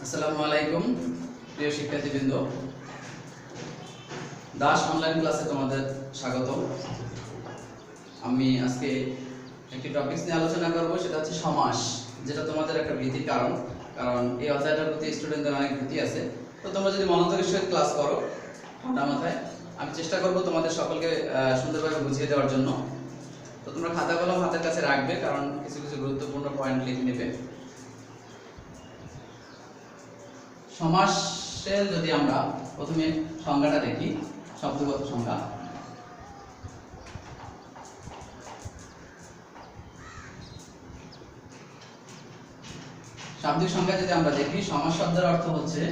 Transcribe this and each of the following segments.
আসসালামু আলাইকুম প্রিয় শিক্ষার্থীবৃন্দ, দাস অনলাইন ক্লাসে তোমাদের স্বাগত। আমি আজকে একটি টপিকস নিয়ে আলোচনা করব, সেটা হচ্ছে সমাস, যেটা তোমাদের একটা ভীতির কারণ। কারণ এই অধ্যায়টার প্রতি স্টুডেন্টদের অনেক ভীতি আছে। তো তোমরা যদি মনোযোগের সহিত ক্লাস করো ঠান্ডা মাথায়, আমি চেষ্টা করব তোমাদের সকলকে সুন্দরভাবে বুঝিয়ে দেওয়ার জন্য। তো তোমরা খাতা কলম হাতের কাছে রাখবে, কারণ কিছু কিছু গুরুত্বপূর্ণ পয়েন্ট লিখে নেবে। সমাসের যদি আমরা প্রথমে সংজ্ঞাটা দেখি, শব্দগত সংজ্ঞা। শাব্দিক সংজ্ঞা যদি আমরা দেখি, সমাস শব্দের অর্থ হচ্ছে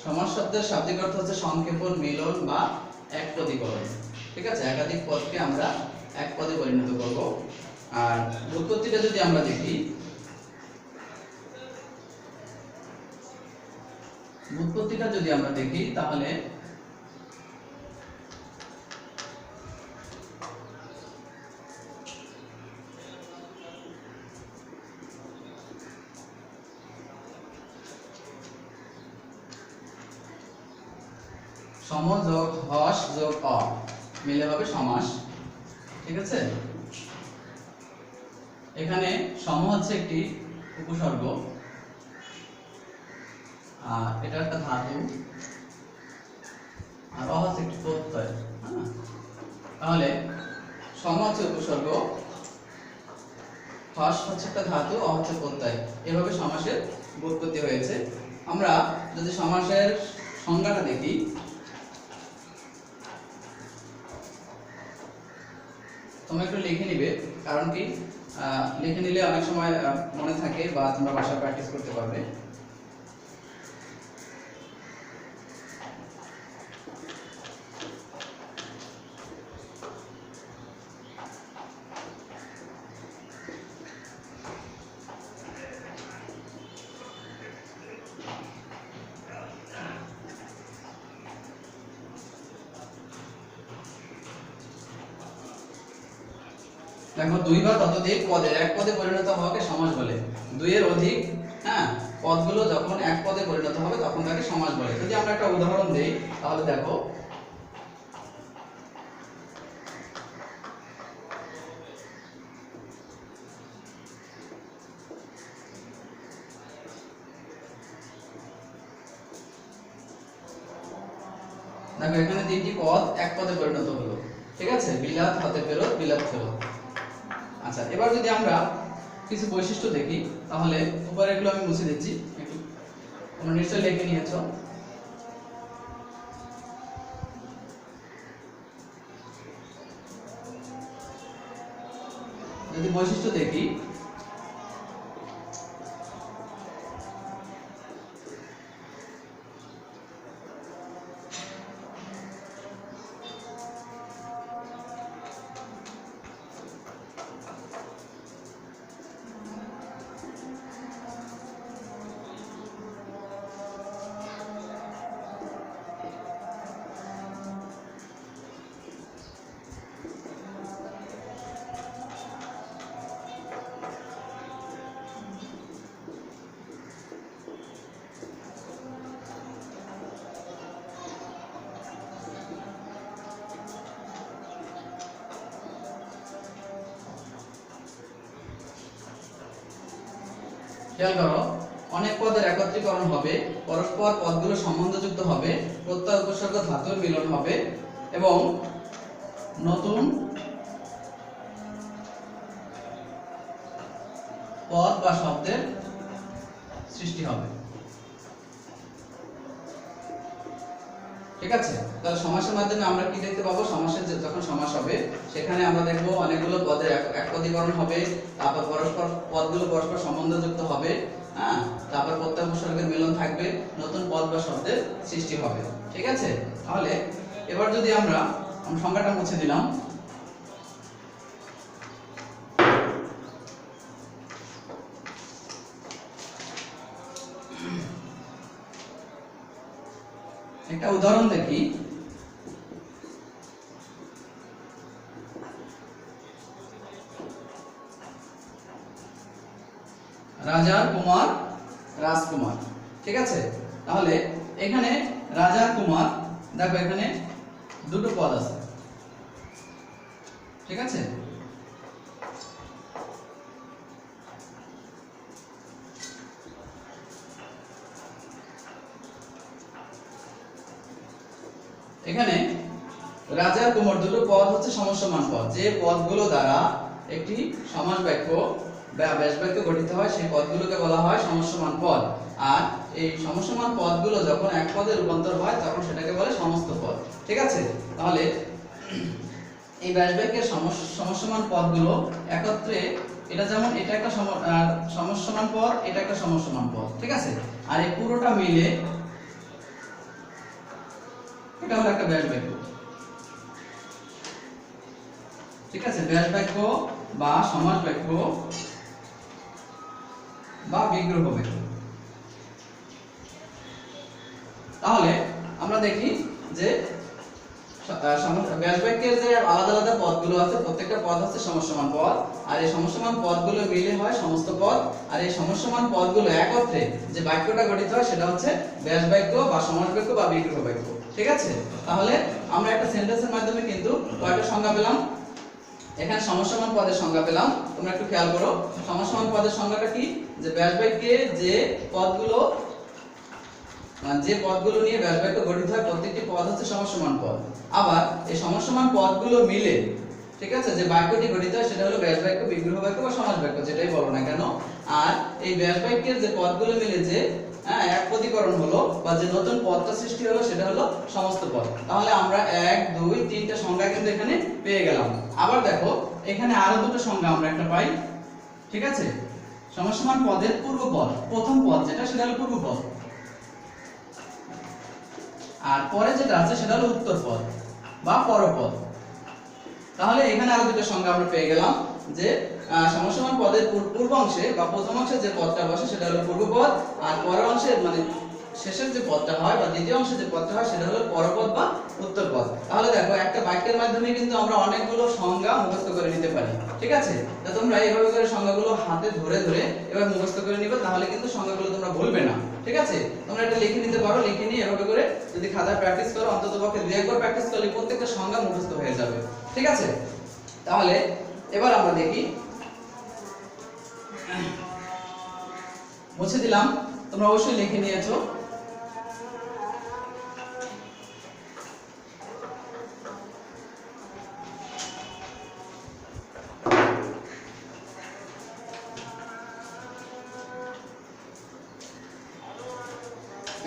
সমাস শব্দের শাব্দিক অর্থ হচ্ছে সংক্ষেপণ, মিলন বা একপদীকরণ। ঠিক আছে, একাধিক পদকে আমরা এক পদে পরিণত করব। আর ব্যুৎপত্তিটা যদি আমরা দেখি, তাহলে সম যোগ হস যোগ অ মিলে হবে সমাস। ঠিক আছে, এখানে সম হচ্ছে একটি উপসর্গ, আর এটা একটা ধাতু, আর অ হচ্ছে একটি প্রত্যয়। তাহলে সম হচ্ছে উপসর্গ, হস হচ্ছে একটা ধাতু, অ হচ্ছে প্রত্যয়। এভাবে সমাসের ব্যুৎপত্তি হয়েছে। আমরা যদি সমাসের সংজ্ঞাটা দেখি, তোমরা একটু লিখে নিবে, কারণ কি লিখে নিলে অনেক সময় মনে থাকে বা তোমরা বাসায় প্র্যাকটিস করতে পারবে। দেখো, দুই বা ততোধিক পদের এক পদে পরিণত হওয়াকে সমাস বলে। দুইয়ের অধিক পদগুলো যখন এক পদে পরিণত হবে তখন তাকে সমাস বলে। যদি আমরা একটা উদাহরণ দেই, তাহলে দেখো, এখানে তিনটি পদ এক পদে পরিণত হলো। ঠিক আছে, বিলাত, হতে ফেরত, বিলাত ফেরত। আচ্ছা, এবার যদি আমরা কিছু বৈশিষ্ট্য দেখি, তাহলে উপরে এগুলো আমি মুছে দিচ্ছি, একটু তোমরা নিশ্চয়ই লিখে নিয়েছো। যদি বৈশিষ্ট্য দেখি, খেয়াল করো, অনেক পদের একত্রীকরণ হবে, পরস্পর পদগুলো সম্বন্ধযুক্ত হবে, প্রত্যয় উপসর্গ ধাতুর মিলন হবে এবং নতুন পদ বা শব্দের সৃষ্টি হবে। ঠিক আছে, তাহলে সমাসের মাধ্যমে আমরা কি দেখতে পাবো? সমাসের যখন সমাস হবে সেখানে আমরা দেখব অনেকগুলো পদের একপদীকরণ হবে, তারপর পদগুলো পরস্পর সম্বন্ধযুক্ত হবে, তারপর প্রত্যয় উপসর্গের মিলন থাকবে, নতুন পদ বা শব্দের সৃষ্টি হবে। ঠিক আছে, তাহলে এবার যদি আমরা সংজ্ঞাটা মুছে দিলাম। একটা উদাহরণ দেখি। রাজার কুমার রাজকুমার, ঠিক আছে। তাহলে এখানে রাজার কুমার, দেখো এখানে দুটো পদ আছে, ঠিক আছে। এখানে রাজা কুমার দুটো পদ হচ্ছে সমস্যমান পদ, যে পদগুলো দ্বারা একটি সমাস বাক্য বা ব্যাস বাক্য গঠিত হয় সেই পদগুলোকে বলা হয় সমস্যমান পদ। আর এই সমস্যমান পদগুলো যখন এক পদে রূপান্তর হয় তখন সেটাকে বলে সমস্ত পদ, ঠিক আছে। তাহলে এই ব্যাস বাক্যের সমস্যমান পদগুলো একত্রে, এটা যেমন এটা একটা সমস্যমান পদ, এটা একটা সমস্যমান পদ, ঠিক আছে। আর এই পুরোটা মিলে এটা হলো একটা ব্যাস বাক্য, ঠিক আছে। ব্যাস বাক্য বা সমাস বাক্য বা বিগ্রহ বাক্য। তাহলে আমরা দেখি যে ব্যাস বাক্যের যে আলাদা আলাদা পদগুলো আছে, প্রত্যেকটা পদ হচ্ছে সমস্যমান পদ, আর এই সমস্যমান পদগুলো মিলে হয় সমস্ত পদ। আর এই সমস্যমান পদগুলো একত্রে যে বাক্যটা গঠিত হয় সেটা হচ্ছে ব্যাস বাক্য বা সমাস বাক্য বা বিগ্রহ বাক্য, ঠিক আছে। তাহলে আমরা একটা সেন্টেন্সের মাধ্যমে কিন্তু কয়টা সংজ্ঞা পেলাম। এখানে সমস্যমান পদের সংজ্ঞা পেলাম, তোমরা একটু খেয়াল করো। সমস্যমান পদের সংজ্ঞাটা কি, যে ব্যাস বাক্যে যে পদগুলো নিয়ে ব্যাস বাক্য গঠিত হয় প্রত্যেকটি পদ হচ্ছে সমস্যমান পদ। আবার এই সমস্যমান পদগুলো মিলে, ঠিক আছে, যে বাক্যটি গঠিত হয় সেটা হলো ব্যাস বাক্য, বিগ্রহ বাক্য বা সমাস বাক্য, যেটাই বলো না কেন। আর এই ব্যাস বাক্যের যে পদগুলো মিলে যে এক পদীকরণ হলো বা যে নতুন পদটা সৃষ্টি হলো সেটা হলো সমস্ত পদ। তাহলে আমরা 1 2 3টা সংজ্ঞা কিন্তু এখানে পেয়ে গেলাম। আবার দেখো এখানে আরো দুটো সংজ্ঞা আমরা একটা পাই, ঠিক আছে। সমস্যমান পদের পূর্ব পদ, প্রথম পদ যেটা সেটা হলো পূর্ব পদ, আর পরে যেটা আছে সেটা হলো উত্তর পদ বা পরপদ। তাহলে এখানে আরো দুটো সংজ্ঞা আমরা পেয়ে গেলাম, যে সমস্যমান পদের পূর্ব অংশে বা প্রথম অংশে যে পদটা বসে সেটা হলো পূর্ব পদ, আর পরের অংশে মানে শেষের যে পদটা হয় বা দ্বিতীয় অংশে যে পদটা হয় সেটা হলো পরপদ বা উত্তর পদ। তাহলে দেখো একটা বাক্যের মাধ্যমে কিন্তু আমরা অনেকগুলো সংজ্ঞা মুখস্থ করে নিতে পারি, ঠিক আছে। তা তোমরা এইভাবে করে সংজ্ঞাগুলো হাতে ধরে ধরে এবার মুখস্থ করে নিবে, তাহলে কিন্তু সংজ্ঞাগুলো তোমরা ভুলবে না, ঠিক আছে। তোমরা এটা লিখে নিতে পারো, লিখে নিয়ে এভাবে করে যদি খাতায় প্র্যাকটিস করো, অন্ততপক্ষে 2 একবার প্র্যাকটিস করলে প্রত্যেকটা সংজ্ঞা মুখস্থ হয়ে যাবে, ঠিক আছে। তাহলে এবার আমরা দেখি, মুছে দিলাম, তোমরা অবশ্যই লিখে নিয়েছো।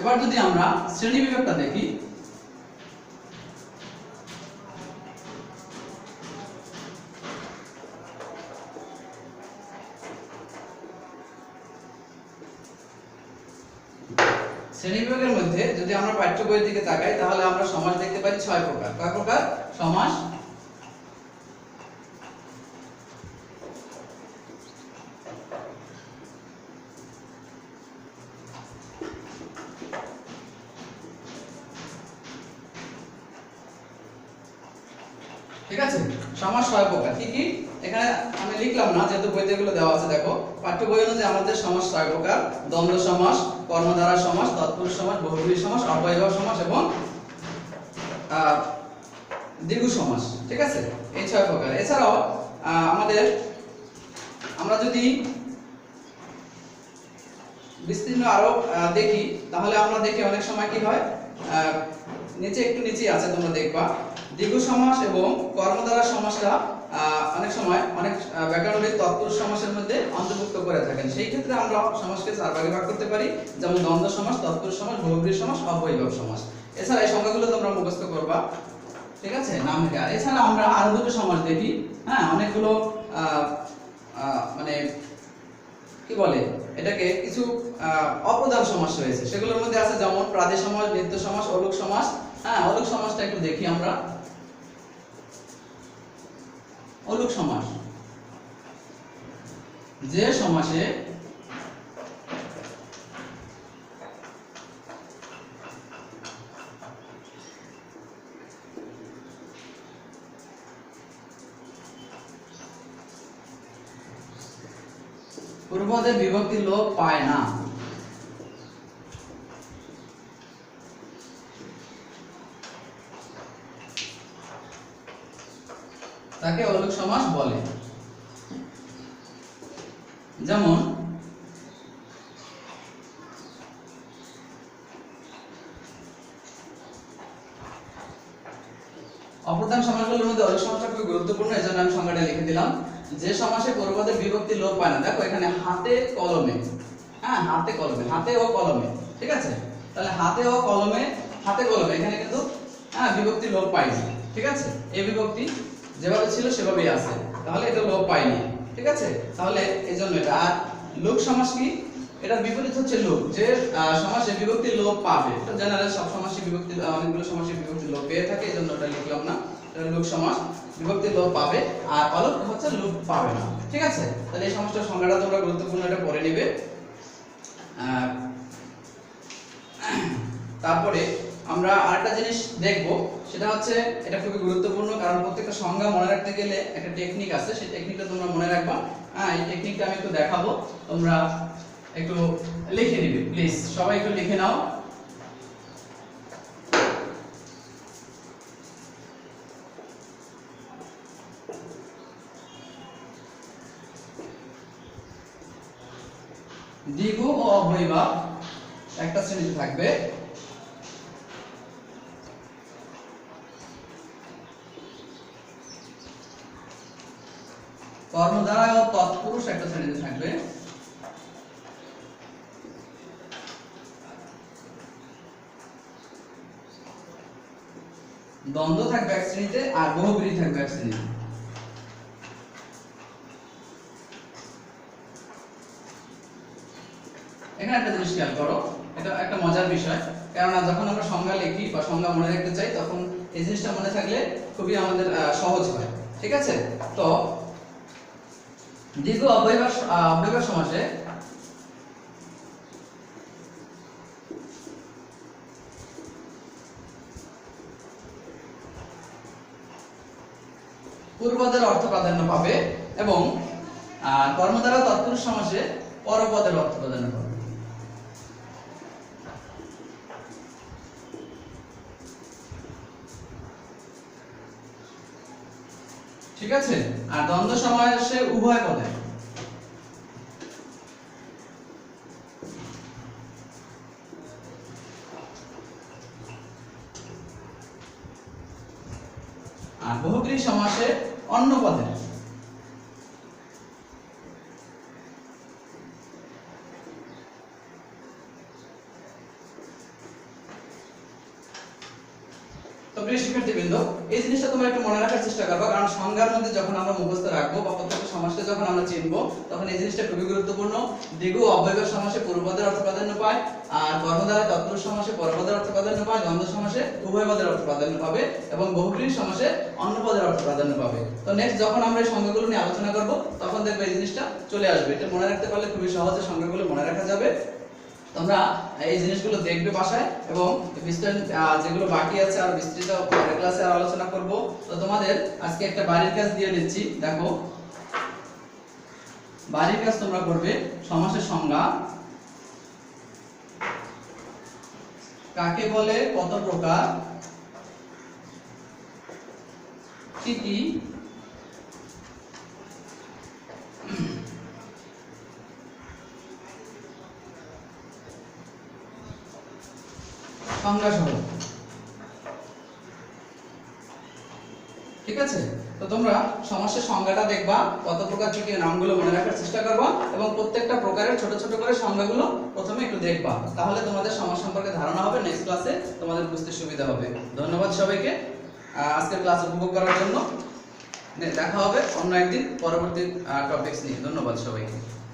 এবার যদি আমরা শ্রেণী বিভাগটা দেখি, শ্রেণীবিভাগের মধ্যে যদি আমরা পাঠ্য বইয়ের দিকে তাকাই তাহলে আমরা সমাস দেখতে পাই 6 প্রকার। কয় প্রকার সমাস? ঠিক আছে, সমাস 6 প্রকার। কি কি এখানে আমি লিখলাম না, যেহেতু বইতে এগুলো দেওয়া আছে। দেখো পাঠ্য বই অনুযায়ী আমাদের সমাস 6 প্রকার: দ্বন্দ্ব সমাস, কর্মধারয় সমাস, তৎপুরুষ সমাস, বহুব্রীহি সমাস, অব্যয়ভাব সমাস এবং দীর্ঘ সমাস। ঠিক আছে, এই 6 প্রকার। এছাড়াও আমরা যদি বিস্তীর্ণ আরো দেখি তাহলে আমরা দেখি অনেক সময় কি হয়, নিচে একটু নিচে আছে তোমরা দেখবা, দীর্ঘ সমাস এবং কর্মধারয় সমাসটা অনেক সময় অনেক ব্যাকরণবিদ তৎপুরুষ সমাসের মধ্যে অন্তর্ভুক্ত করে থাকেন। সেই ক্ষেত্রে আমরা সমাসকে 4 ভাগে ভাগ করতে পারি, যেমন দ্বন্দ্ব সমাস, তৎপুরুষ সমাস, বহুব্রীহি সমাস, অব্যয়ভাব সমাস। এছাড়া এই সংজ্ঞাগুলো তোমরা মুখস্থ করবা, ঠিক আছে, নাম লিখে। আর এছাড়া আমরা আরো দুটো সমাস দেখি, হ্যাঁ, অনেকগুলো মানে কি বলে এটাকে, কিছু অপ্রধান সমাস রয়েছে, সেগুলোর মধ্যে আছে যেমন প্রাদেশ সমাস, নিত্য সমাস, অলুক সমাস, হ্যাঁ, অলুক সমাসটা একটু দেখি আমরা। অলুক সমাস, যে সমাসে পূর্বপদের বিভক্তি লোপ পায় না, তাকে অলুক সমাস বলে। যেমন অপ্রধান সমাসগুলোর মধ্যে অলুক সমাসটা খুব গুরুত্বপূর্ণ, এজন্য আমি সংজ্ঞাটা লিখে দিলাম। যে সমাসে পূর্বপদের বিভক্তি লোপ পায় না, দেখো এখানে হাতে কলমে, হ্যাঁ হাতে কলমে, হাতে ও কলমে, ঠিক আছে? তাহলে হাতে ও কলমে, হাতে কলমে এখানে কিন্তু হ্যাঁ বিভক্তি লোপ পায়নি, ঠিক আছে? এই বিভক্তি যেভাবে ছিল সেভাবেই আছে, তাহলে এটা লোপ পায়নি, ঠিক আছে? তাহলে এইজন্য এটা। আর লোক সমাস কি? এটার বিপরীত হচ্ছে লোপ, যে সমাসে বিভক্তি লোপ পাবে। এটা জেনারেল সব সমাসে বিভক্তি, অনেকগুলো সমাসে বিভক্তি লোপ পেয়ে থাকে, এজন্য এটা লিখলাম না। এটা লোক সমাস, বিভক্তি লোপ পাবে, আর অলুক হচ্ছে লোপ পাবে না, ঠিক আছে? তাহলে এই সমাসটার সংজ্ঞাটা তোমরা গুরুত্বপূর্ণ, এটা পড়ে নেবে। তারপরে আমরা আরেকটা জিনিস দেখব, সেটা হচ্ছে এটা খুবই গুরুত্বপূর্ণ, কারণ প্রত্যেকটা সংজ্ঞা মনে রাখতে গেলে একটা টেকনিক আছে, সেই টেকনিকটা তোমরা মনে রাখবা। হ্যাঁ, এই টেকনিকটা আমি একটু দেখাবো, তোমরা একটু লিখে নিবে প্লিজ, সবাই একটু লিখে নাও। দ্বিগু ও অব্যয়ভাব একটা শ্রেণীতে থাকবে, কর্মধারয় ও তৎপুরুষ একটা শ্রেণীতে থাকবে, দ্বন্দ্ব থাকবে এক শ্রেণীতে, আর বহুব্রীহি থাকবে এক শ্রেণীতে। এখানে একটা জিনিস খেয়াল করো, এটা একটা মজার বিষয়, কেননা যখন আমরা সংজ্ঞা লিখি বা সংজ্ঞা মনে রাখতে চাই, তখন এই জিনিসটা মনে থাকলে খুবই আমাদের সহজ হয়, ঠিক আছে? তো দ্বিগু অব্যয়ভাব সমাসে পূর্বপদের অর্থ প্রাধান্য পাবে, এবং কর্মধারা তৎপুরুষ সমাসে পরপদের অর্থ প্রাধান্য পাবে। ঠিক আছে? আর দ্বন্দ্ব সমাসে উভয় পদে। আর বহুব্রীহি সমাসে অন্য পদে। তো প্রিয় শিক্ষার্থীবৃন্দ, এই জিনিসটা তোমরা একটু মনে রাখার চেষ্টা করবে, কারণ সংজ্ঞার মধ্যে যখন আমরা মুখস্থ রাখবো বা প্রত্যেকটা সমাসকে যখন আমরা চিনবো, তখন এই জিনিসটা খুবই গুরুত্বপূর্ণ। দ্বিগু অব্যয়ভাব সমাসে পূর্বপদের অর্থ প্রাধান্য পায়, আর কর্মধারয় তৎপুরুষ সমাসে পরপদের অর্থ প্রাধান্য পায়, দ্বন্দ্ব সমাসে উভয় পদের অর্থ প্রাধান্য পাবে, এবং বহুব্রীহি সমাসে অন্য পদের অর্থ প্রাধান্য পাবে। তো নেক্সট যখন আমরা এই সংজ্ঞাগুলো নিয়ে আলোচনা করব, তখন দেখবে এই জিনিসটা চলে আসবে। এটা মনে রাখতে পারলে খুবই সহজে সংজ্ঞাগুলো মনে রাখা যাবে। তোমরা এই জিনিসগুলো দেখবে বাসায়, এবং বিস্তারিত যেগুলো বাকি আছে আর বিস্তৃত পরের ক্লাসে আলোচনা করব। তো তোমাদের আজকে একটা বাড়ির কাজ দিয়ে দিচ্ছি, দেখো বাড়ির কাজ তোমরা করবে। সমাসের সংজ্ঞা, কাকে বলে, কত প্রকার, কি কি, সংজ্ঞা সহ। ঠিক আছে? তো তোমরা সমাসের সংজ্ঞাটা দেখবা, কত প্রকার কি কি, নামগুলো মনে রাখার চেষ্টা করবা, এবং প্রত্যেকটা প্রকারের ছোট ছোট করে সংজ্ঞাগুলো প্রথমে একটু দেখবা, তাহলে তোমাদের সমাস সম্পর্কে ধারণা হবে, নেক্সট ক্লাসে তোমাদের বুঝতে সুবিধা হবে। ধন্যবাদ সবাইকে আজকের ক্লাস উপভোগ করার জন্য। দেখা হবে অন্য একদিন পরবর্তী টপিকস নিয়ে। ধন্যবাদ সবাইকে।